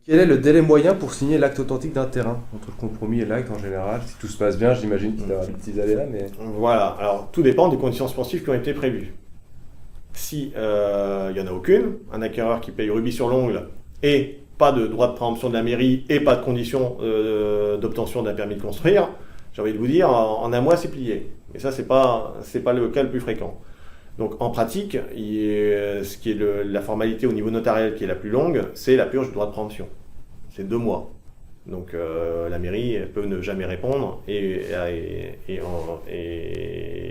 Quel est le délai moyen pour signer l'acte authentique d'un terrain, entre le compromis et l'acte en général? Si tout se passe bien, j'imagine qu'il y aura des petits aléas, mais... Voilà, alors tout dépend des conditions suspensives qui ont été prévues. Si il n'y en a aucune, un acquéreur qui paye rubis sur l'ongle et pas de droit de préemption de la mairie et pas de condition d'obtention d'un permis de construire, j'ai envie de vous dire, en un mois c'est plié. Et ça, c'est pas le cas le plus fréquent. Donc en pratique, ce qui est la formalité au niveau notarial qui est la plus longue, c'est la purge du droit de préemption. C'est 2 mois. Donc la mairie elle peut ne jamais répondre et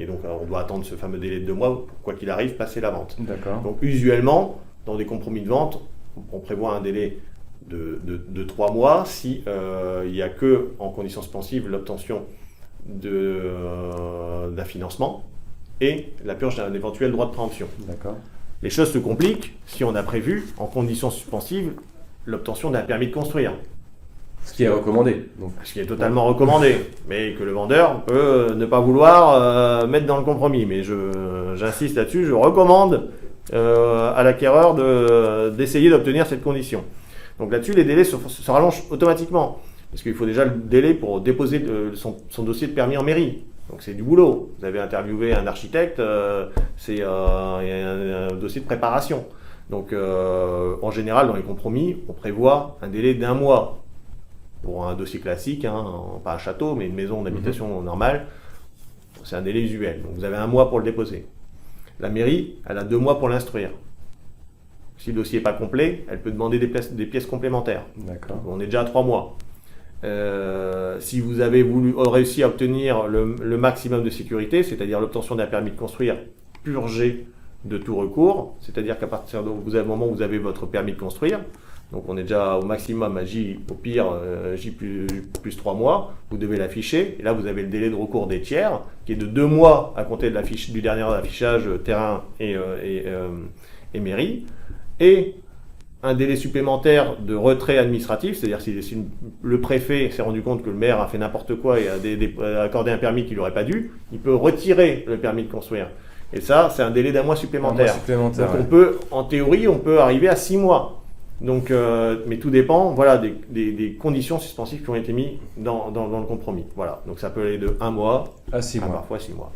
donc on doit attendre ce fameux délai de 2 mois pour, quoi qu'il arrive, passer la vente. D'accord. Donc usuellement, dans des compromis de vente, on prévoit un délai de 3 mois si il n'y a que, en conditions suspensives, l'obtention d'un financement et la purge d'un éventuel droit de préemption. D'accord. Les choses se compliquent si on a prévu, en conditions suspensives, l'obtention d'un permis de construire. Ce qui est recommandé. Donc. Ce qui est totalement recommandé, mais que le vendeur peut ne pas vouloir mettre dans le compromis. Mais j'insiste là-dessus, je recommande à l'acquéreur d'essayer d'obtenir cette condition. Donc là-dessus, les délais se rallongent automatiquement. Parce qu'il faut déjà le délai pour déposer son dossier de permis en mairie. Donc c'est du boulot. Vous avez interviewé un architecte, c'est un dossier de préparation. Donc en général, dans les compromis, on prévoit un délai d'1 mois. Pour un dossier classique, pas un château, mais une maison d'habitation normale, c'est un délai usuel. Donc vous avez 1 mois pour le déposer. La mairie, elle a 2 mois pour l'instruire. Si le dossier n'est pas complet, elle peut demander des pièces complémentaires. D'accord. Donc on est déjà à 3 mois. Si vous avez réussi à obtenir le maximum de sécurité, c'est-à-dire l'obtention d'un permis de construire purgé de tout recours, c'est-à-dire qu'à partir du moment où vous avez votre permis de construire, donc on est déjà au maximum à J, au pire J plus 3 mois, vous devez l'afficher, et là vous avez le délai de recours des tiers, qui est de 2 mois à compter du dernier affichage terrain et mairie, et un délai supplémentaire de retrait administratif, c'est-à-dire si le préfet s'est rendu compte que le maire a fait n'importe quoi et a accordé un permis qu'il n'aurait pas dû, il peut retirer le permis de construire. Et ça, c'est un délai d'1 mois supplémentaire. Donc en théorie, on peut arriver à 6 mois. Donc, mais tout dépend, voilà, des conditions suspensives qui ont été mises dans le compromis. Voilà. Donc ça peut aller de 1 mois à 6 mois. Parfois 6 mois.